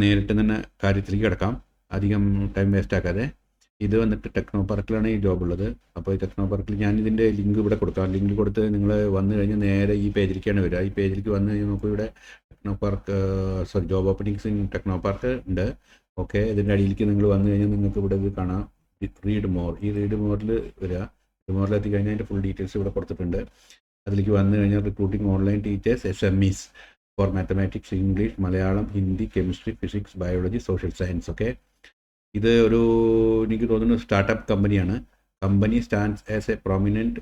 നേരിട്ട് തന്നെ കാര്യത്തിലേക്ക് കിടക്കാം, അധികം ടൈം വേസ്റ്റ് ആക്കാതെ. ഇത് വന്നിട്ട് ടെക്നോ പാർക്കിലാണ് ഈ ജോബ് ഉള്ളത്. അപ്പോൾ ഈ ടെക്നോ പാർക്കിൽ ഞാൻ ഇതിൻ്റെ ലിങ്ക് ഇവിടെ കൊടുക്കാം. ലിങ്ക് കൊടുത്ത് നിങ്ങൾ വന്നു കഴിഞ്ഞ് നേരെ ഈ പേജിലേക്കാണ് വരിക. ഈ പേജിലേക്ക് വന്നു കഴിഞ്ഞാൽ നമുക്ക് ഇവിടെ techno park job openings in techno park ഉണ്ട്. ഓക്കെ, ഇതിൻ്റെ അടിയിലേക്ക് നിങ്ങൾ വന്നു കഴിഞ്ഞാൽ നിങ്ങൾക്ക് ഇവിടെ ഇത് കാണാം, റീഡ് മോർ. ഈ റീഡ് മോറിൽ വരിക. റീഡ് മോറിൽ എത്തിക്കഴിഞ്ഞാൽ അതിൻ്റെ ഫുൾ ഡീറ്റെയിൽസ് ഇവിടെ കൊടുത്തിട്ടുണ്ട്. അതിലേക്ക് വന്നു കഴിഞ്ഞാൽ recruiting online teachers SMEs for mathematics, English, Malayalam, Hindi, chemistry, physics, biology, social science. Okay, ഇത് ഒരു എനിക്ക് തോന്നുന്നു സ്റ്റാർട്ടപ്പ് കമ്പനിയാണ്. Company stands as a prominent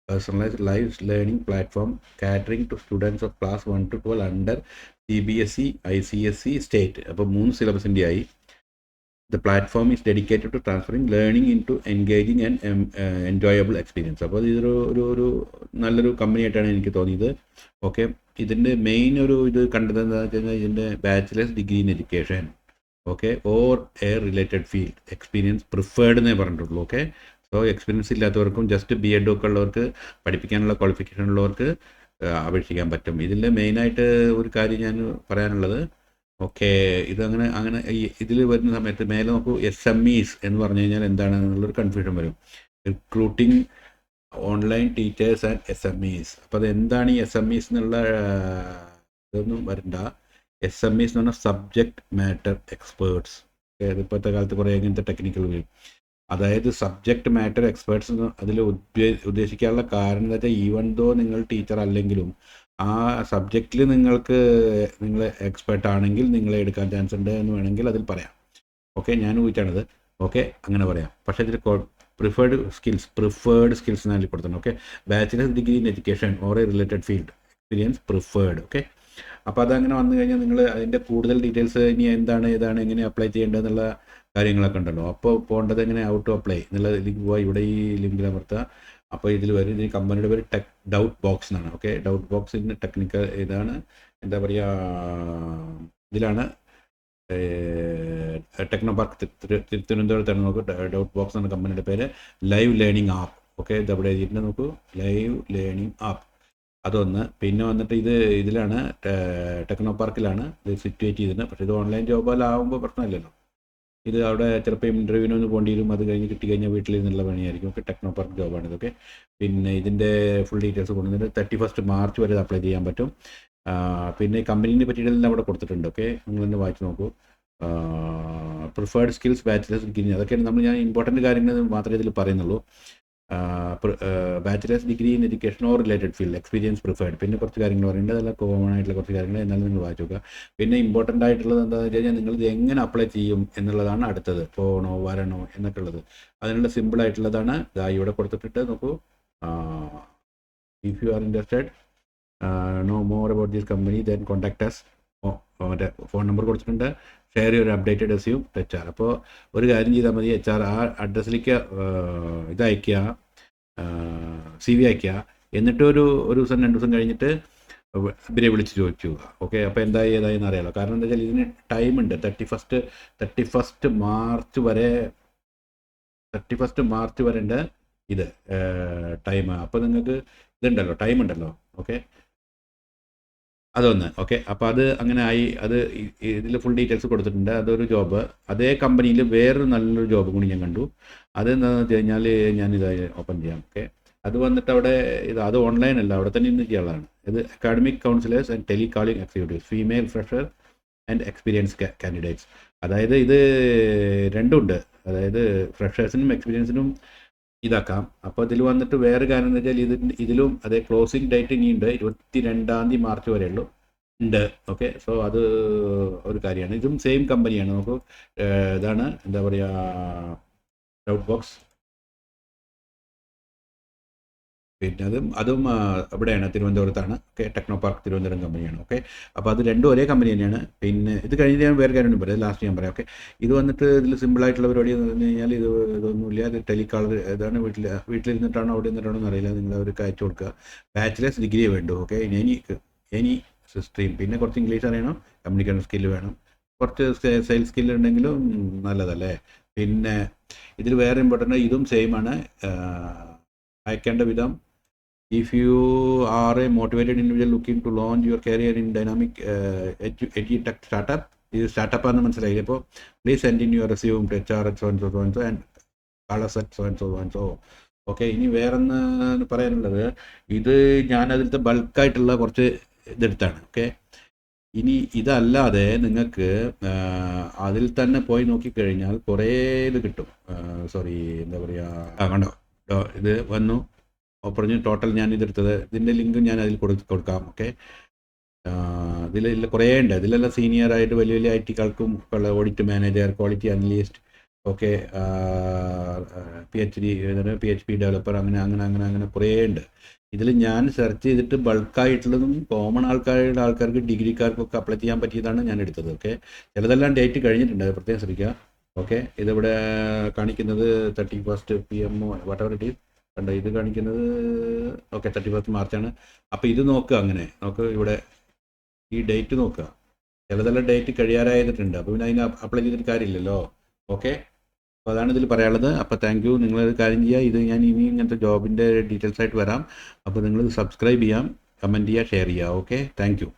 personalised live learning platform catering to students of class 1 to 12 under CBSE, ICSE, state. അപ്പോൾ 3 സിലബസിൻ്റെ ആയി. The platform is dedicated to transferring learning into engaging and enjoyable experience. അപ്പോൾ ഇതൊരു ഒരു നല്ലൊരു കമ്പനിയായിട്ടാണ് എനിക്ക് തോന്നിയത്. Okay, ഇതിൻ്റെ main ഇത് കണ്ടത് എന്താണെന്ന് വെച്ച് കഴിഞ്ഞാൽ ഇതിൻ്റെ bachelor's degree in education, okay, or a related field experience preferred എന്നേ പറഞ്ഞിട്ടുള്ളൂ. ഓക്കെ, സോ എക്സ്പീരിയൻസ് ഇല്ലാത്തവർക്കും ജസ്റ്റ് BEd ഒക്കെ ഉള്ളവർക്ക്, പഠിപ്പിക്കാനുള്ള ക്വാളിഫിക്കേഷൻ ഉള്ളവർക്ക് അപേക്ഷിക്കാൻ പറ്റും. ഇതിൽ മെയിനായിട്ട് ഒരു കാര്യം ഞാൻ പറയാനുള്ളത്, ഓക്കെ, ഇതങ്ങനെ ഇതിൽ വരുന്ന സമയത്ത് മേലെ നോക്കൂ, SMEs എന്ന് പറഞ്ഞു കഴിഞ്ഞാൽ എന്താണെന്നുള്ളൊരു കൺഫ്യൂഷൻ വരും. Recruiting online teachers and SMEs. അപ്പോൾ അത് എന്താണ് ഈ SMEs എന്നുള്ള ഇതൊന്നും വരണ്ട. SMEs എന്ന് പറഞ്ഞാൽ സബ്ജക്റ്റ് മാറ്റർ എക്സ്പേർട്സ്. ഇപ്പോഴത്തെ കാലത്ത് കുറേ ഇങ്ങനത്തെ ടെക്നിക്കൽ വരും. അതായത് സബ്ജക്റ്റ് മാറ്റർ എക്സ്പേർട്സ് അതിൽ ഉദ്ദേശിക്കാനുള്ള കാരണം എന്താ വെച്ചാൽ, ഈവൻ ദോ നിങ്ങൾ ടീച്ചർ അല്ലെങ്കിലും ആ സബ്ജക്റ്റിൽ നിങ്ങൾ എക്സ്പേർട്ട് ആണെങ്കിൽ നിങ്ങളെ എടുക്കാൻ ചാൻസ് ഉണ്ട് എന്ന് വേണമെങ്കിൽ അതിൽ പറയാം. ഓക്കെ, ഞാൻ ഊഹിച്ചാണത്. ഓക്കെ, അങ്ങനെ പറയാം. പക്ഷേ ഇതിൽ പ്രിഫേർഡ് സ്കിൽസ് എന്നാണ് കൊടുത്തത്. Okay, bachelor's degree in education or a related field experience preferred. Okay, അപ്പോൾ അതങ്ങനെ വന്നു കഴിഞ്ഞാൽ നിങ്ങൾ അതിൻ്റെ കൂടുതൽ ഡീറ്റെയിൽസ് ഇനി ഏതാണ് എങ്ങനെ അപ്ലൈ ചെയ്യേണ്ടതെന്നുള്ള കാര്യങ്ങളൊക്കെ ഉണ്ടല്ലോ. അപ്പോൾ പോകേണ്ടത് എങ്ങനെ ഔട്ട് ടു അപ്ലൈ എന്നുള്ള ലിങ്ക് പോയി ഇവിടെ ഈ ലിങ്കിൽ അമർത്തുക. അപ്പോൾ ഇതിൽ വരും, ഈ കമ്പനിയുടെ പേര് ഡൗട്ട് ബോക്സ് എന്നാണ്. ഓക്കെ, ഡൗട്ട് ബോക്സിൻ്റെ ടെക്നിക്കൽ ഇതാണ്, എന്താ പറയുക, ഇതിലാണ് ടെക്നോ പാർക്ക് തിരുവനന്തപുരത്താണ്. നോക്കൂ, ഡൗട്ട് ബോക്സ് എന്ന കമ്പനിയുടെ പേര്. Live learning app. ഓക്കെ, ഇത് അവിടെ എഴുതിയിട്ട് നോക്കൂ, ലൈവ് ലേണിംഗ് ആപ്പ്. അതൊന്ന്. പിന്നെ വന്നിട്ട് ഇതിലാണ് ടെക്നോ പാർക്കിലാണ് ഇത് സിറ്റുവേറ്റ് ചെയ്തിരുന്നത്. പക്ഷേ ഇത് ഓൺലൈൻ ജോബിലാവുമ്പോൾ പ്രശ്നമില്ലല്ലോ. ഇത് അവിടെ ചിലപ്പോൾ ഇൻ്റർവ്യൂവിനൊന്ന് പോകേണ്ടി വരും. അത് കഴിഞ്ഞ് കിട്ടിക്കഴിഞ്ഞാൽ വീട്ടിൽ നിന്നുള്ള പണിയായിരിക്കും. ഓക്കെ, ടെക്നോ പാർക്ക് ജോബാണ് ഇതൊക്കെ. പിന്നെ ഇതിൻ്റെ ഫുൾ ഡീറ്റെയിൽസ് കൊണ്ടുവന്നിട്ട് 31 മാർച്ച് വരെ അപ്ലൈ ചെയ്യാൻ പറ്റും. പിന്നെ കമ്പനീനെ പറ്റിയിട്ടെല്ലാം അവിടെ കൊടുത്തിട്ടുണ്ട്. ഓക്കെ, നിങ്ങളൊന്ന് വായിച്ച് നോക്കൂ. പ്രിഫേർഡ് സ്കിൽസ്, ബാച്ചിലേഴ്സ് ഡിഗ്രി, അതൊക്കെയാണ് ഞാൻ ഇമ്പോർട്ടൻറ്റ് കാര്യങ്ങൾ മാത്രമേ ഇതിൽ പറയുന്നുള്ളൂ. Bachelor's degree in education or related field experience preferred. പിന്നെ കുറച്ച് കാര്യങ്ങൾ പറയുന്നുണ്ട്, അതെല്ലാം കോമൺ ആയിട്ടുള്ള കുറച്ച് കാര്യങ്ങൾ, എന്നാലും നിങ്ങൾ വായിച്ചു നോക്കുക. പിന്നെ ഇമ്പോർട്ടൻ്റ് ആയിട്ടുള്ളത് എന്താണെന്ന് വെച്ച് കഴിഞ്ഞാൽ, നിങ്ങൾ ഇത് എങ്ങനെ അപ്ലൈ ചെയ്യും എന്നുള്ളതാണ് അടുത്തത്. പോകണോ വരണോ എന്നൊക്കെ ഉള്ളത്, അതിനുള്ള സിമ്പിൾ ആയിട്ടുള്ളതാണ് ഇവിടെ കൊടുത്തിട്ട് നോക്കൂ. If you are interested know more about this company then contact us. മറ്റേ ഫോൺ നമ്പർ കൊടുത്തിട്ടുണ്ട്. Share your updated resume HR. അപ്പോൾ ഒരു കാര്യം ചെയ്താൽ മതി, HR ആ അഡ്രസ്സിലേക്ക് ഇത് അയയ്ക്കുക, CV അയയ്ക്കുക. എന്നിട്ട് ഒരു ദിവസം 2 ദിവസം കഴിഞ്ഞിട്ട് ഇവരെ വിളിച്ച് ചോദിച്ചു. ഓക്കെ, അപ്പോൾ ഏതായെന്ന് അറിയാമല്ലോ. കാരണം എന്താ വെച്ചാൽ ഇതിന് ടൈമുണ്ട്. 31 മാർച്ച് വരെ ഉണ്ട് ഇത് ടൈം. അപ്പോൾ നിങ്ങൾക്ക് ഇതുണ്ടല്ലോ, ടൈം ഉണ്ടല്ലോ. ഓക്കെ, അതൊന്ന്. ഓക്കെ, അപ്പോൾ അത് അങ്ങനെ ആയി. അത് ഇതിൽ ഫുൾ ഡീറ്റെയിൽസ് കൊടുത്തിട്ടുണ്ട്. അതൊരു ജോബ്. അതേ കമ്പനിയിൽ വേറൊരു നല്ലൊരു ജോബ് കൂടി ഞാൻ കണ്ടു. അതെന്താണെന്ന് വെച്ച് കഴിഞ്ഞാൽ ഞാനിത് ഓപ്പൺ ചെയ്യാം. ഓക്കെ, അത് വന്നിട്ട് അവിടെ അത് ഓൺലൈൻ അല്ല, അവിടെ തന്നെ ഇന്ന് ചെയ്യാനുള്ളതാണ്. ഇത് academic counsellors and telecalling executives, female fresher and experience candidates. അതായത് ഇത് രണ്ടുമുണ്ട്. അതായത് ഫ്രഷേഴ്സിനും എക്സ്പീരിയൻസിനും ഇതാക്കാം. അപ്പോൾ ഇതിൽ വന്നിട്ട് വേറെ കാര്യം എന്ന് വെച്ചാൽ ഇതിലും അതേ ക്ലോസിംഗ് ഡേറ്റ് ഇനിയുണ്ട്, 22 മാർച്ച് വരെ ഉണ്ട്. ഓക്കെ, സോ അത് ഒരു കാര്യമാണ്. ഇതും സെയിം കമ്പനിയാണ്. നമുക്ക് ഇതാണ് എന്താ പറയുക, ഡൗട്ട് ബോക്സ്. പിന്നെ അതും ഇവിടെയാണ്, തിരുവനന്തപുരത്താണ്. ഓക്കെ, ടെക്നോ പാർക്ക് തിരുവനന്തപുരം കമ്പനിയാണ്. ഓക്കെ, അപ്പോൾ അത് രണ്ടും ഒരേ കമ്പനി തന്നെയാണ്. പിന്നെ ഇത് കഴിഞ്ഞിട്ട് ഞാൻ വേറെ കാര്യം പറയാം, ലാസ്റ്റ് ഞാൻ പറയാം. ഓക്കെ, ഇത് വന്നിട്ട് ഇതിൽ സിമ്പിളായിട്ടുള്ള പരിപാടി എന്ന് പറഞ്ഞു കഴിഞ്ഞാൽ ഇതൊന്നുമില്ല. ഇത് ടെലികാളർ ഇതാണ്. വീട്ടിലിരുന്നിട്ടാണോ അവിടെ നിന്നിട്ടാണോ എന്നറിയില്ല. നിങ്ങൾ അവർക്ക് അയച്ചു കൊടുക്കുക. ബാച്ചിലേഴ്സ് ഡിഗ്രിയേ വേണ്ടു. Okay, any stream. പിന്നെ കുറച്ച് ഇംഗ്ലീഷ് അറിയണം, കമ്മ്യൂണിക്കേഷൻ സ്കില്ല് വേണം, കുറച്ച് സെയിൽസ് സ്കില്ല് ഉണ്ടെങ്കിലും നല്ലതല്ലേ. പിന്നെ ഇതിൽ വേറെ ഇമ്പോർട്ടൻ്റ്, ഇതും സെയിം ആണ്. അയക്കേണ്ട വിധം, if you are a motivated individual looking to launch your career in dynamic edtech startup, ഇത് സ്റ്റാർട്ടപ്പാണെന്ന് മനസ്സിലായില്ലേ? ഇപ്പോൾ please send in your resume to HR at so and so so and so and കളേഴ്സ് at so and so so and so. Okay, ഇനി വേറൊന്ന് പറയാനുള്ളത്, ഇത് ഞാൻ അതിലത്തെ ബൾക്കായിട്ടുള്ള കുറച്ച് ഇതെടുത്താണ്. ഓക്കെ, ഇനി ഇതല്ലാതെ നിങ്ങൾക്ക് അതിൽ തന്നെ പോയി നോക്കിക്കഴിഞ്ഞാൽ കുറേ ഇത് കിട്ടും. സോറി, എന്താ പറയുക, കണ്ടോ ഇത് വന്നു പറഞ്ഞു ടോട്ടൽ ഞാൻ ഇതെടുത്തത്. ഇതിൻ്റെ ലിങ്ക് ഞാൻ അതിൽ കൊടുക്കാം. ഓക്കെ, ഇതിൽ കുറേ ഉണ്ട്. ഇതിലെല്ലാം സീനിയറായിട്ട് വലിയ വലിയ IT-കൾക്കും ഉള്ള audit manager, quality analyst, okay, PHP developer, അങ്ങനെ കുറേ ഉണ്ട്. ഇതിൽ ഞാൻ സെർച്ച് ചെയ്തിട്ട് ബൾക്കായിട്ടുള്ളതും കോമൺ ആൾക്കാർക്ക് ഡിഗ്രിക്കാർക്കൊക്കെ അപ്ലൈ ചെയ്യാൻ പറ്റിയതാണ് ഞാൻ എടുത്തത്. ഓക്കെ, ചിലതെല്ലാം ഡേറ്റ് കഴിഞ്ഞിട്ടുണ്ട്, അത് പ്രത്യേകം ശ്രദ്ധിക്കുക. ഓക്കെ, ഇതിവിടെ കാണിക്കുന്നത് 31st PM whatever it is. കണ്ടോ, ഇത് കാണിക്കുന്നത് ഓക്കെ 31st മാർച്ചാണ്. അപ്പോൾ ഇത് നോക്കുക, അങ്ങനെ നോക്കുക, ഇവിടെ ഈ ഡേറ്റ് നോക്കുക. ചിലതെല്ലാം ഡേറ്റ് കഴിയാറായിട്ടുണ്ട്, അപ്പോൾ പിന്നെ അതിന് അപ്ലൈ ചെയ്തിട്ട് കാര്യമില്ലല്ലോ. ഓക്കെ, അപ്പോൾ അതാണ് ഇതിൽ പറയാനുള്ളത്. അപ്പോൾ താങ്ക് യു. നിങ്ങളൊരു കാര്യം ചെയ്യുക, ഇത് ഞാൻ ഇനി ഇങ്ങനത്തെ ജോബിൻ്റെ ഡീറ്റെയിൽസ് ആയിട്ട് വരാം. അപ്പോൾ നിങ്ങൾ സബ്സ്ക്രൈബ് ചെയ്യാം, കമൻറ്റ് ചെയ്യുക, ഷെയർ ചെയ്യുക. Okay, thank you.